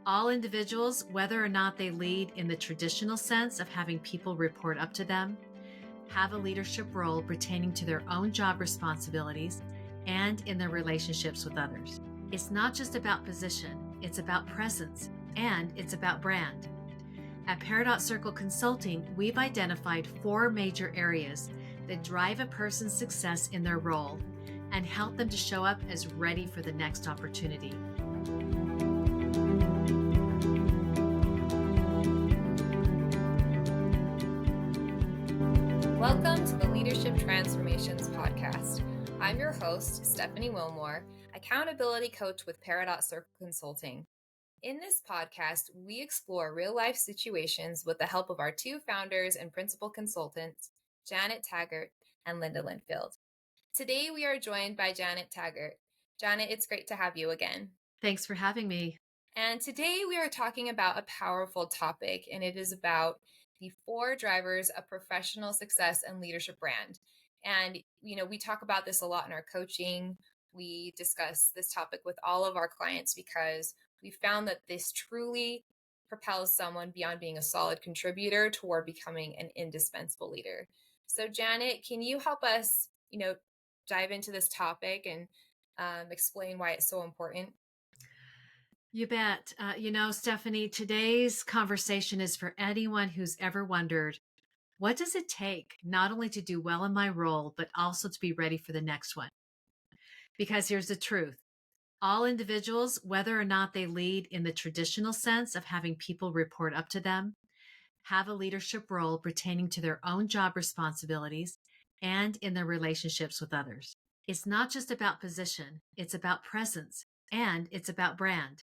All individuals, whether or not they lead in the traditional sense of having people report up to them, have a leadership role pertaining to their own job responsibilities and in their relationships with others. It's not just about position, it's about presence, and it's about brand. At Paradox Circle Consulting, we've identified 4 major areas that drive a person's success in their role and help them to show up as ready for the next opportunity. Welcome to the Leadership Transformations Podcast. I'm your host, Stephanie Wilmore, accountability coach with Paradox Circle Consulting. In this podcast, we explore real-life situations with the help of our 2 founders and principal consultants, Janet Taggart and Linda Linfield. Today, we are joined by Janet Taggart. Janet, it's great to have you again. Thanks for having me. And today we are talking about a powerful topic, and it is about the 4 drivers of professional success and leadership brand. And, we talk about this a lot in our coaching. We discuss this topic with all of our clients because we found that this truly propels someone beyond being a solid contributor toward becoming an indispensable leader. So, Janet, can you help us, dive into this topic and explain why it's so important? You bet. Stephanie, today's conversation is for anyone who's ever wondered, what does it take not only to do well in my role, but also to be ready for the next one? Because here's the truth. All individuals, whether or not they lead in the traditional sense of having people report up to them, have a leadership role pertaining to their own job responsibilities and in their relationships with others. It's not just about position, it's about presence, and it's about brand.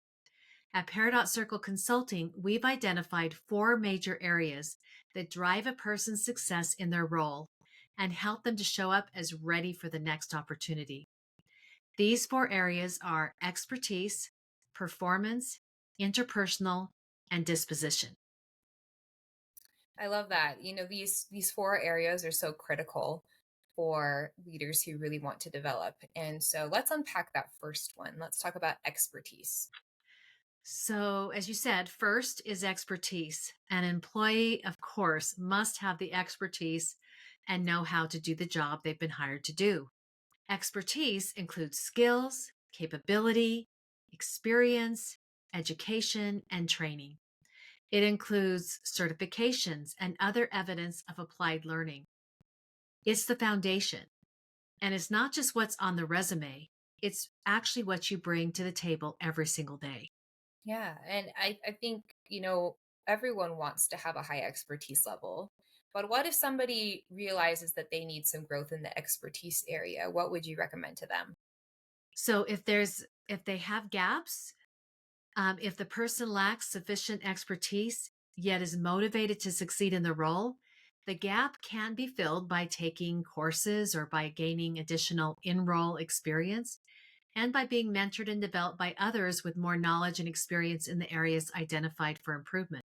At Paradox Circle Consulting, we've identified 4 major areas that drive a person's success in their role and help them to show up as ready for the next opportunity. These 4 areas are expertise, performance, interpersonal, and disposition. I love that. These 4 areas are so critical for leaders who really want to develop. And so let's unpack that first one. Let's talk about expertise. So, as you said, first is expertise. An employee, of course, must have the expertise and know how to do the job they've been hired to do. Expertise includes skills, capability, experience, education, and training. It includes certifications and other evidence of applied learning. It's the foundation. And it's not just what's on the resume, it's actually what you bring to the table every single day. Yeah. And I think, everyone wants to have a high expertise level. But what if somebody realizes that they need some growth in the expertise area? What would you recommend to them? So if they have gaps, if the person lacks sufficient expertise, yet is motivated to succeed in the role, the gap can be filled by taking courses or by gaining additional in-role experience and by being mentored and developed by others with more knowledge and experience in the areas identified for improvement.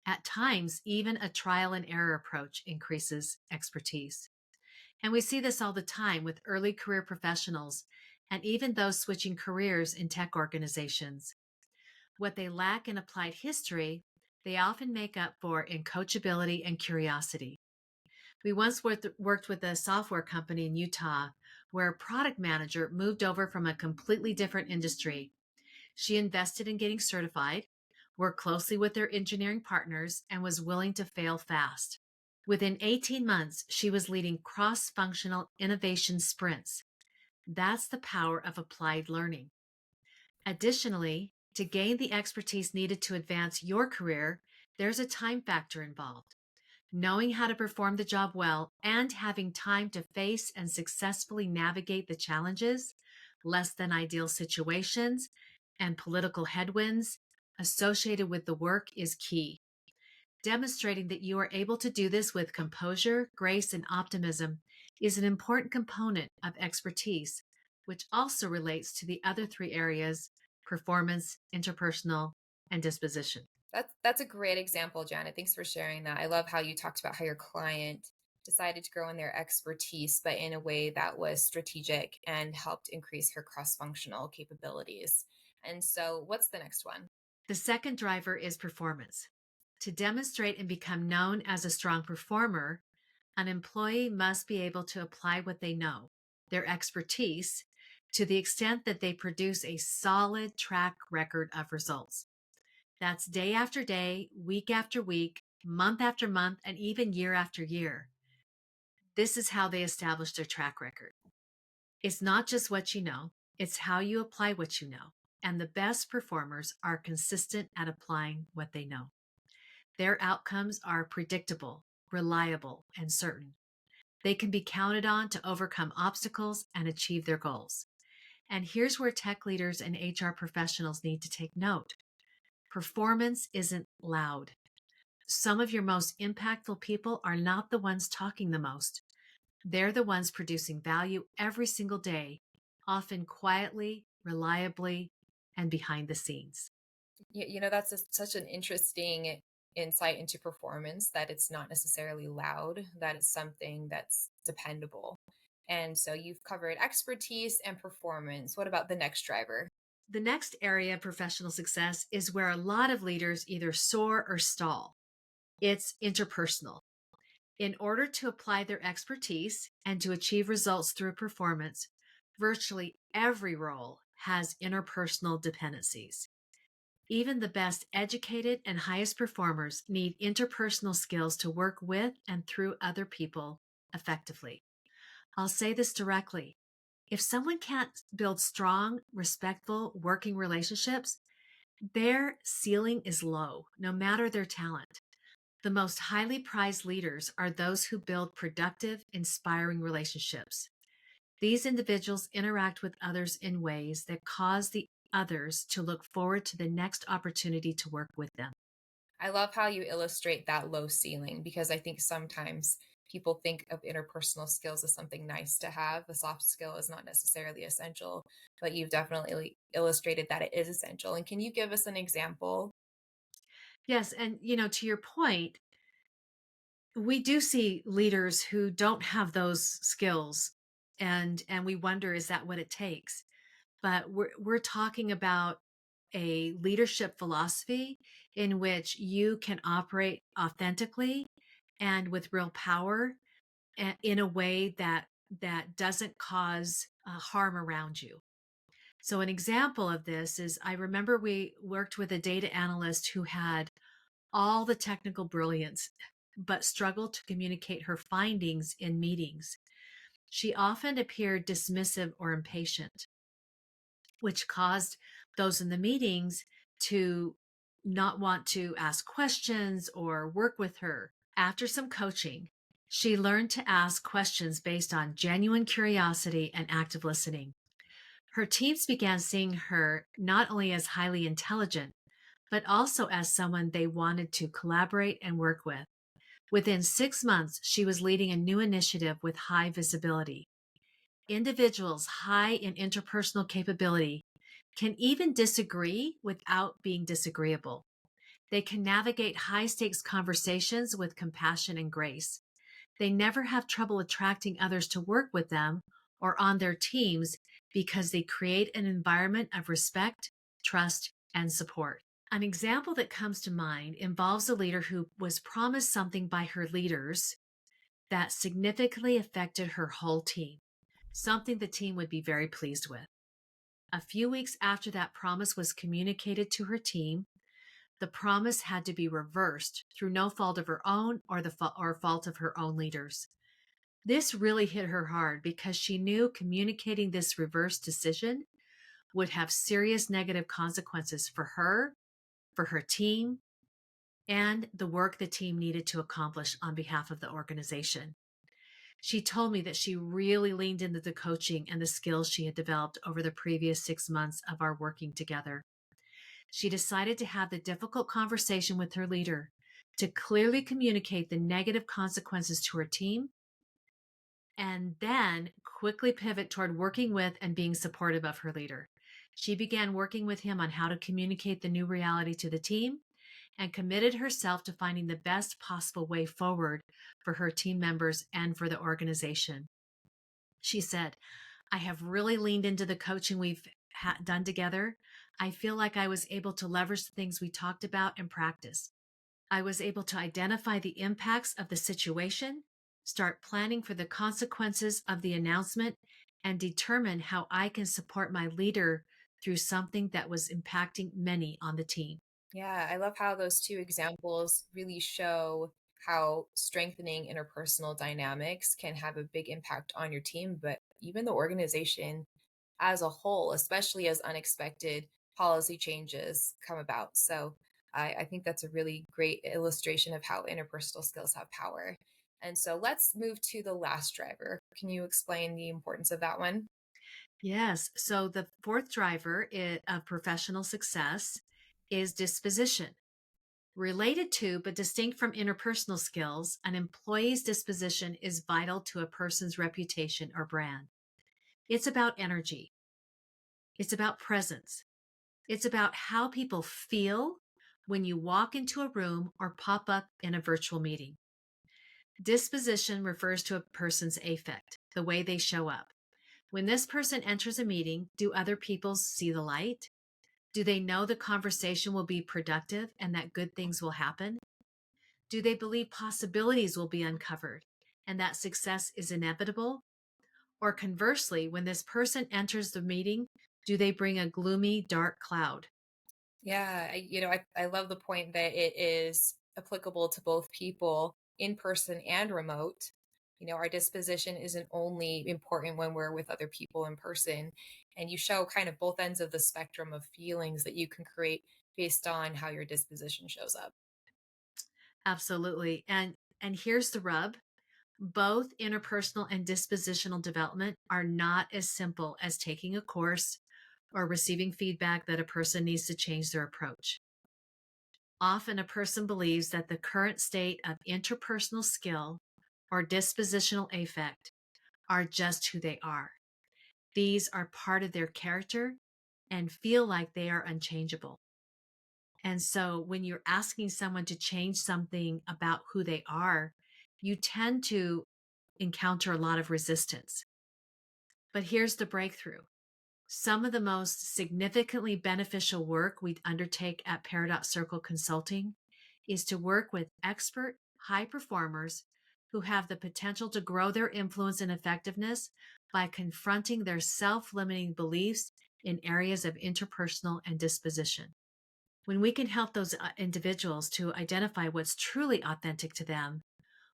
At times, even a trial and error approach increases expertise. And we see this all the time with early career professionals and even those switching careers in tech organizations. What they lack in applied history, they often make up for in coachability and curiosity. We once worked with a software company in Utah where a product manager moved over from a completely different industry. She invested in getting certified, worked closely with their engineering partners, and was willing to fail fast. Within 18 months, she was leading cross-functional innovation sprints. That's the power of applied learning. Additionally, to gain the expertise needed to advance your career, there's a time factor involved. Knowing how to perform the job well and having time to face and successfully navigate the challenges, less than ideal situations, and political headwinds associated with the work is key. Demonstrating that you are able to do this with composure, grace, and optimism is an important component of expertise, which also relates to the other 3 areas: performance, interpersonal, and disposition. That's a great example, Janet. Thanks for sharing that. I love how you talked about how your client decided to grow in their expertise, but in a way that was strategic and helped increase her cross-functional capabilities. And so, what's the next one? The second driver is performance. To demonstrate and become known as a strong performer, an employee must be able to apply what they know, their expertise, to the extent that they produce a solid track record of results. That's day after day, week after week, month after month, and even year after year. This is how they establish their track record. It's not just what you know, it's how you apply what you know. And the best performers are consistent at applying what they know. Their outcomes are predictable, reliable, and certain. They can be counted on to overcome obstacles and achieve their goals. And here's where tech leaders and HR professionals need to take note. Performance isn't loud. Some of your most impactful people are not the ones talking the most. They're the ones producing value every single day, often quietly, reliably, and behind the scenes. That's such an interesting insight into performance, that it's not necessarily loud, that it's something that's dependable. And so you've covered expertise and performance. What about the next driver? The next area of professional success is where a lot of leaders either soar or stall. It's interpersonal. In order to apply their expertise and to achieve results through performance, virtually every role has interpersonal dependencies. Even the best educated and highest performers need interpersonal skills to work with and through other people effectively. I'll say this directly. If someone can't build strong, respectful working relationships, their ceiling is low, no matter their talent. The most highly prized leaders are those who build productive, inspiring relationships. These individuals interact with others in ways that cause the others to look forward to the next opportunity to work with them. I love how you illustrate that low ceiling, because I think sometimes people think of interpersonal skills as something nice to have. A soft skill is not necessarily essential, but you've definitely illustrated that it is essential. And can you give us an example? Yes, and to your point, we do see leaders who don't have those skills, and we wonder, is that what it takes? But we're talking about a leadership philosophy in which you can operate authentically and with real power, in a way that doesn't cause harm around you. So an example of this is, I remember we worked with a data analyst who had all the technical brilliance but struggled to communicate her findings in meetings. She often appeared dismissive or impatient, which caused those in the meetings to not want to ask questions or work with her. After some coaching, she learned to ask questions based on genuine curiosity and active listening. Her teams began seeing her not only as highly intelligent, but also as someone they wanted to collaborate and work with. Within 6 months, she was leading a new initiative with high visibility. Individuals high in interpersonal capability can even disagree without being disagreeable. They can navigate high stakes conversations with compassion and grace. They never have trouble attracting others to work with them or on their teams because they create an environment of respect, trust, and support. An example that comes to mind involves a leader who was promised something by her leaders that significantly affected her whole team, something the team would be very pleased with. A few weeks after that promise was communicated to her team, the promise had to be reversed through no fault of her own or fault of her own leaders. This really hit her hard because she knew communicating this reverse decision would have serious negative consequences for her team, and the work the team needed to accomplish on behalf of the organization. She told me that she really leaned into the coaching and the skills she had developed over the previous 6 months of our working together. She decided to have the difficult conversation with her leader to clearly communicate the negative consequences to her team, and then quickly pivot toward working with and being supportive of her leader. She began working with him on how to communicate the new reality to the team and committed herself to finding the best possible way forward for her team members and for the organization. She said, I have really leaned into the coaching done together, I feel like I was able to leverage the things we talked about in practice. I was able to identify the impacts of the situation, start planning for the consequences of the announcement, and determine how I can support my leader through something that was impacting many on the team. Yeah, I love how those two examples really show how strengthening interpersonal dynamics can have a big impact on your team, but even the organization as a whole, especially as unexpected policy changes come about. So I think that's a really great illustration of how interpersonal skills have power. And so let's move to the last driver. Can you explain the importance of that one? Yes. So the fourth driver of professional success is disposition. Related to but distinct from interpersonal skills, an employee's disposition is vital to a person's reputation or brand. It's about energy, it's about presence, it's about how people feel when you walk into a room or pop up in a virtual meeting. Disposition refers to a person's affect, the way they show up. When this person enters a meeting, do other people see the light? Do they know the conversation will be productive and that good things will happen? Do they believe possibilities will be uncovered and that success is inevitable? Or conversely, when this person enters the meeting, do they bring a gloomy, dark cloud? Yeah, I love the point that it is applicable to both people in person and remote. Our disposition isn't only important when we're with other people in person, and you show kind of both ends of the spectrum of feelings that you can create based on how your disposition shows up. Absolutely. And here's the rub. Both interpersonal and dispositional development are not as simple as taking a course or receiving feedback that a person needs to change their approach. Often, a person believes that the current state of interpersonal skill or dispositional affect are just who they are. These are part of their character and feel like they are unchangeable. And so, when you're asking someone to change something about who they are, you tend to encounter a lot of resistance. But here's the breakthrough. Some of the most significantly beneficial work we undertake at Paradox Circle Consulting is to work with expert high performers who have the potential to grow their influence and effectiveness by confronting their self limiting beliefs in areas of interpersonal and disposition. When we can help those individuals to identify what's truly authentic to them,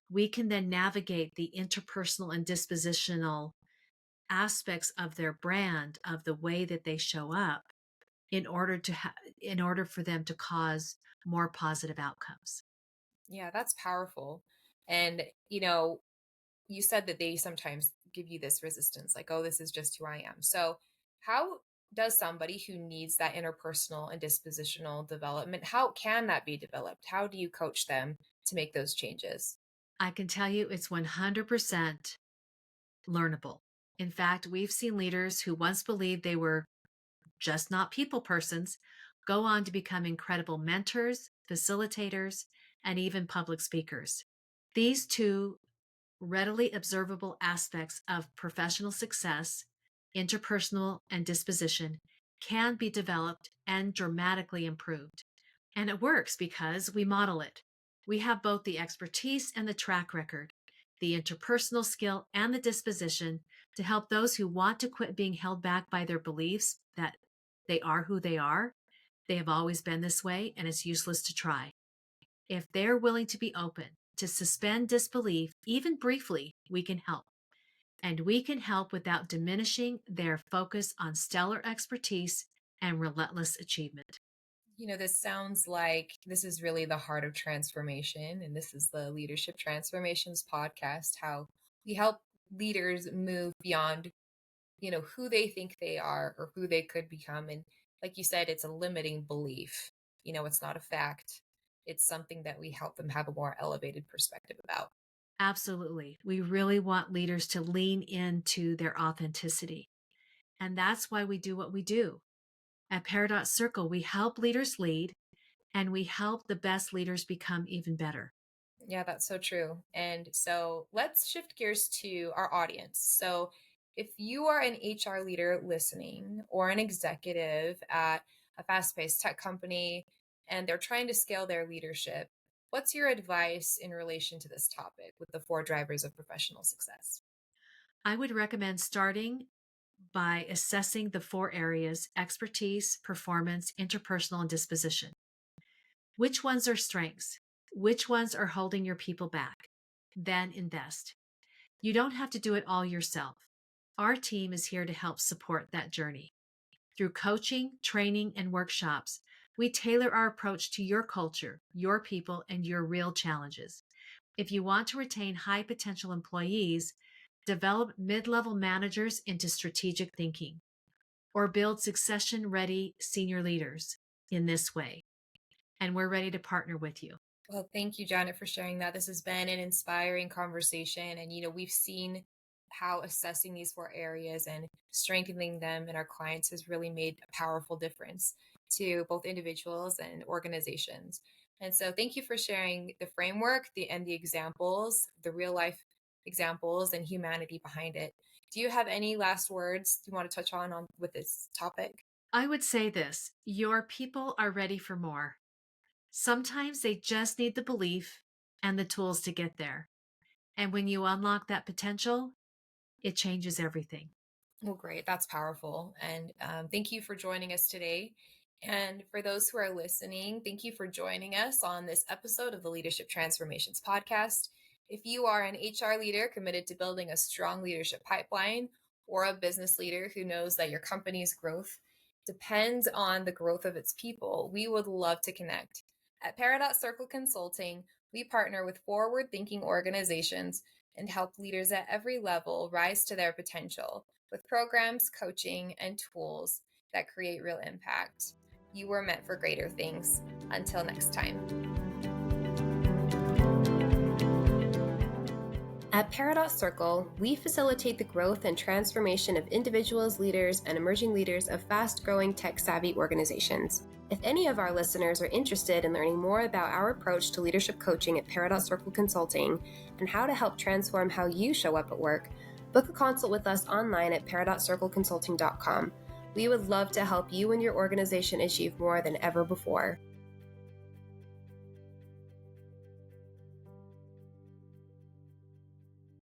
we can then navigate the interpersonal and dispositional aspects of their brand, of the way that they show up, in order for them to cause more positive outcomes. Yeah, that's powerful. And, you said that they sometimes give you this resistance, like, oh, this is just who I am. So, how does somebody who needs that interpersonal and dispositional development, how can that be developed? How do you coach them to make those changes? I can tell you it's 100% learnable. In fact, we've seen leaders who once believed they were just not people persons go on to become incredible mentors, facilitators, and even public speakers. These two readily observable aspects of professional success, interpersonal and disposition, can be developed and dramatically improved. And it works because we model it. We have both the expertise and the track record, the interpersonal skill and the disposition to help those who want to quit being held back by their beliefs that they are who they are. They have always been this way, and it's useless to try. If they're willing to be open, to suspend disbelief, even briefly, we can help. And we can help without diminishing their focus on stellar expertise and relentless achievement. This sounds like this is really the heart of transformation. And this is the Leadership Transformations podcast, how we help leaders move beyond who they think they are or who they could become. And like you said, it's a limiting belief. It's not a fact. It's something that we help them have a more elevated perspective about. Absolutely. We really want leaders to lean into their authenticity. And that's why we do what we do. At Paradox Circle, we help leaders lead and we help the best leaders become even better. Yeah, that's so true. And so let's shift gears to our audience. So If you are an HR leader listening or an executive at a fast paced tech company and they're trying to scale their leadership, what's your advice in relation to this topic with the four drivers of professional success? I would recommend starting by assessing the four areas: expertise, performance, interpersonal, and disposition. Which ones are strengths? Which ones are holding your people back? Then invest. You don't have to do it all yourself. Our team is here to help support that journey. Through coaching, training, and workshops, we tailor our approach to your culture, your people, and your real challenges. If you want to retain high potential employees, develop mid level managers into strategic thinking, or build succession ready senior leaders in this way. And we're ready to partner with you. Well, thank you, Janet, for sharing that. This has been an inspiring conversation. And, we've seen how assessing these four areas and strengthening them in our clients has really made a powerful difference to both individuals and organizations. And so, thank you for sharing the framework, and the examples, the real life examples, and humanity behind it. Do you have any last words you want to touch on with this topic? I would say this: your people are ready for more. Sometimes they just need the belief and the tools to get there. And when you unlock that potential, it changes everything. Well, great. That's powerful. And thank you for joining us today. And for those who are listening, thank you for joining us on this episode of the Leadership Transformations Podcast. If you are an HR leader committed to building a strong leadership pipeline, or a business leader who knows that your company's growth depends on the growth of its people, we would love to connect. At Paradox Circle Consulting, we partner with forward thinking organizations and help leaders at every level rise to their potential with programs, coaching, and tools that create real impact. You were meant for greater things. Until next time. At Paradox Circle, we facilitate the growth and transformation of individuals, leaders, and emerging leaders of fast-growing tech-savvy organizations. If any of our listeners are interested in learning more about our approach to leadership coaching at Paradox Circle Consulting and how to help transform how you show up at work, book a consult with us online at paradoxcircleconsulting.com. We would love to help you and your organization achieve more than ever before.